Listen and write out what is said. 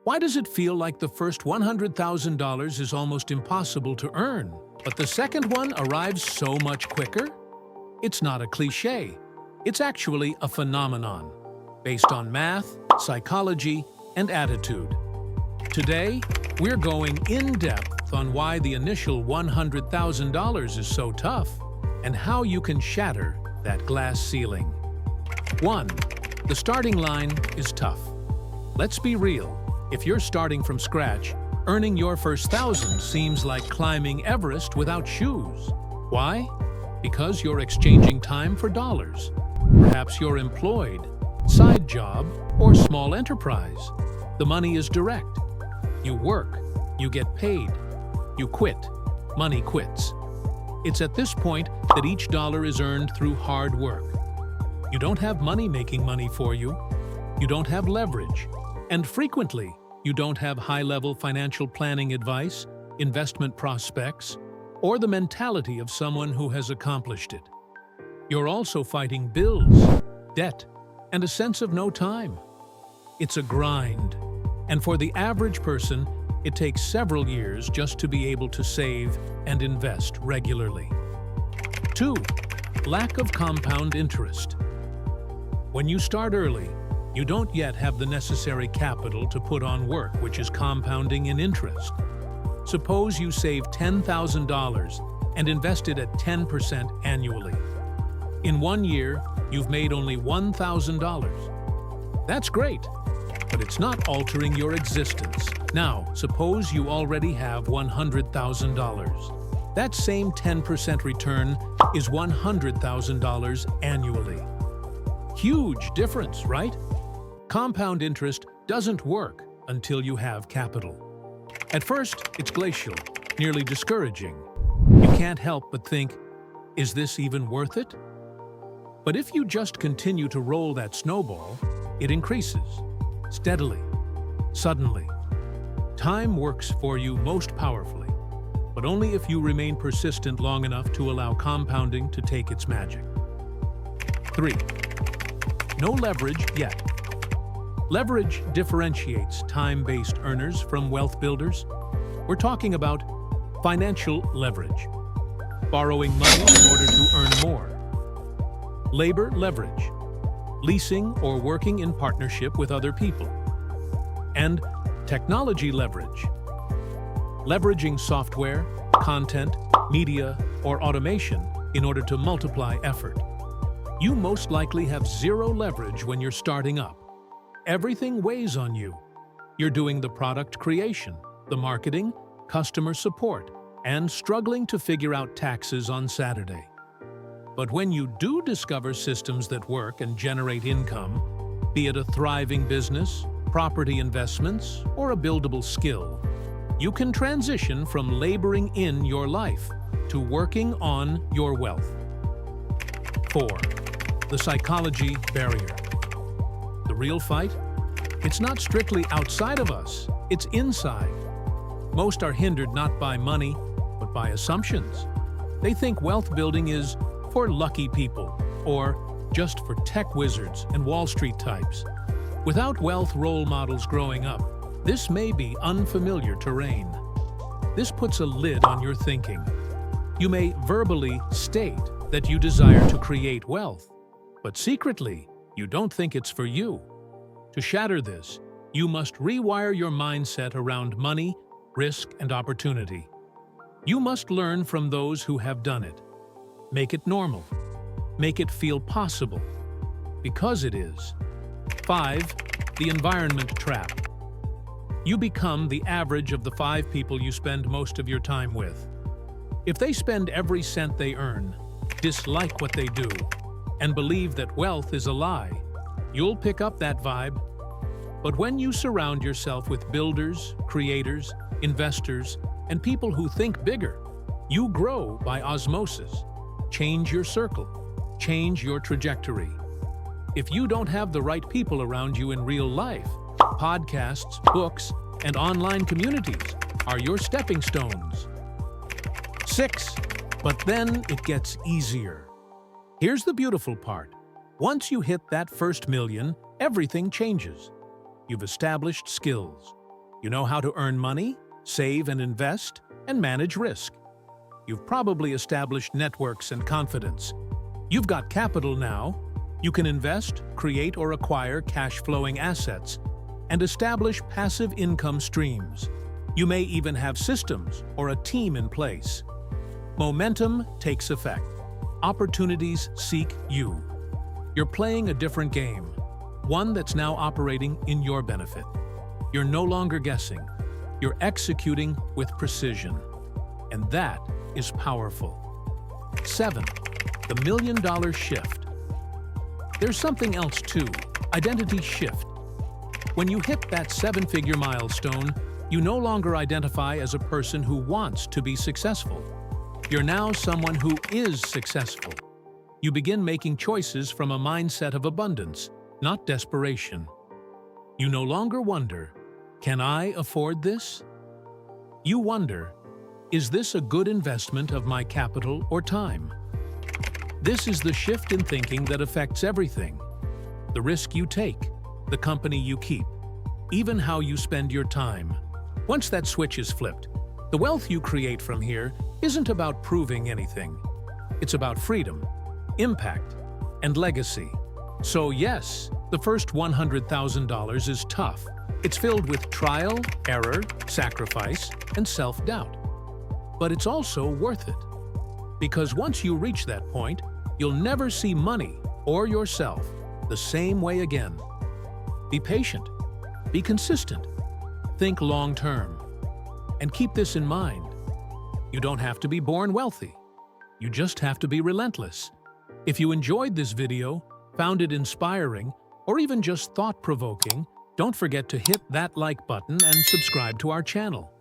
Why does it feel like the first $100,000 is almost impossible to earn, but the second one arrives so much quicker? It's not a cliché. It's actually a phenomenon, based on math, psychology, and attitude. Today, we're going in-depth on why the initial $100,000 is so tough and how you can shatter that glass ceiling. 1. The starting line is tough. Let's be real. If you're starting from scratch, earning your first $1,000 seems like climbing Everest without shoes. Why? Because you're exchanging time for dollars. Perhaps you're employed, side job, or small enterprise. The money is direct. You work, you get paid. You quit, money quits. It's at this point that each dollar is earned through hard work. You don't have money making money for you. You don't have leverage. And frequently, you don't have high-level financial planning advice, investment prospects, or the mentality of someone who has accomplished it. You're also fighting bills, debt, and a sense of no time. It's a grind. And for the average person, it takes several years just to be able to save and invest regularly. 2. Lack of compound interest. When you start early, you don't yet have the necessary capital to put on work, which is compounding in interest. Suppose you save $10,000 and invest it at 10% annually. In 1 year, you've made only $1,000. That's great, but it's not altering your existence. Now, suppose you already have $100,000. That same 10% return is $100,000 annually. Huge difference, right? Compound interest doesn't work until you have capital. At first, it's glacial, nearly discouraging. You can't help but think, is this even worth it? But if you just continue to roll that snowball, it increases, steadily, suddenly. Time works for you most powerfully, but only if you remain persistent long enough to allow compounding to take its magic. 3. No leverage yet. Leverage differentiates time-based earners from wealth builders. We're talking about financial leverage, borrowing money in order to earn more. Labor leverage, leasing or working in partnership with other people. And technology leverage, leveraging software, content, media, or automation in order to multiply effort. You most likely have zero leverage when you're starting up. Everything weighs on you. You're doing the product creation, the marketing, customer support, and struggling to figure out taxes on Saturday. But when you do discover systems that work and generate income, be it a thriving business, property investments, or a buildable skill, you can transition from laboring in your life to working on your wealth. 4. The psychology barrier. The real fight? It's not strictly outside of us, it's inside. Most are hindered not by money, but by assumptions. They think wealth building is for lucky people, or just for tech wizards and Wall Street types. Without wealth role models growing up, this may be unfamiliar terrain. This puts a lid on your thinking. You may verbally state that you desire to create wealth, but secretly, you don't think it's for you. To shatter this, you must rewire your mindset around money, risk, and opportunity. You must learn from those who have done it. Make it normal. Make it feel possible. Because it is. 5. The environment trap. You become the average of the 5 people you spend most of your time with. If they spend every cent they earn, dislike what they do, and believe that wealth is a lie, you'll pick up that vibe. But when you surround yourself with builders, creators, investors, and people who think bigger, you grow by osmosis. Change your circle. Change your trajectory. If you don't have the right people around you in real life, podcasts, books, and online communities are your stepping stones. 6. But then it gets easier. Here's the beautiful part. Once you hit that first million, everything changes. You've established skills. You know how to earn money, save and invest, and manage risk. You've probably established networks and confidence. You've got capital now. You can invest, create or acquire cash-flowing assets, and establish passive income streams. You may even have systems or a team in place. Momentum takes effect. Opportunities seek you. You're playing a different game, one that's now operating in your benefit. You're no longer guessing. You're executing with precision. And that is powerful. 7. The $1 million shift. There's something else too, identity shift. When you hit that 7-figure milestone, you no longer identify as a person who wants to be successful. You're now someone who is successful. You begin making choices from a mindset of abundance, not desperation. You no longer wonder, can I afford this? You wonder, is this a good investment of my capital or time? This is the shift in thinking that affects everything. The risk you take, the company you keep, even how you spend your time. Once that switch is flipped, the wealth you create from here isn't about proving anything. It's about freedom, impact, and legacy. So yes, the first $100,000 is tough. It's filled with trial, error, sacrifice, and self-doubt. But it's also worth it. Because once you reach that point, you'll never see money or yourself the same way again. Be patient. Be consistent. Think long-term. And keep this in mind. You don't have to be born wealthy. You just have to be relentless. If you enjoyed this video, found it inspiring, or even just thought-provoking, don't forget to hit that like button and subscribe to our channel.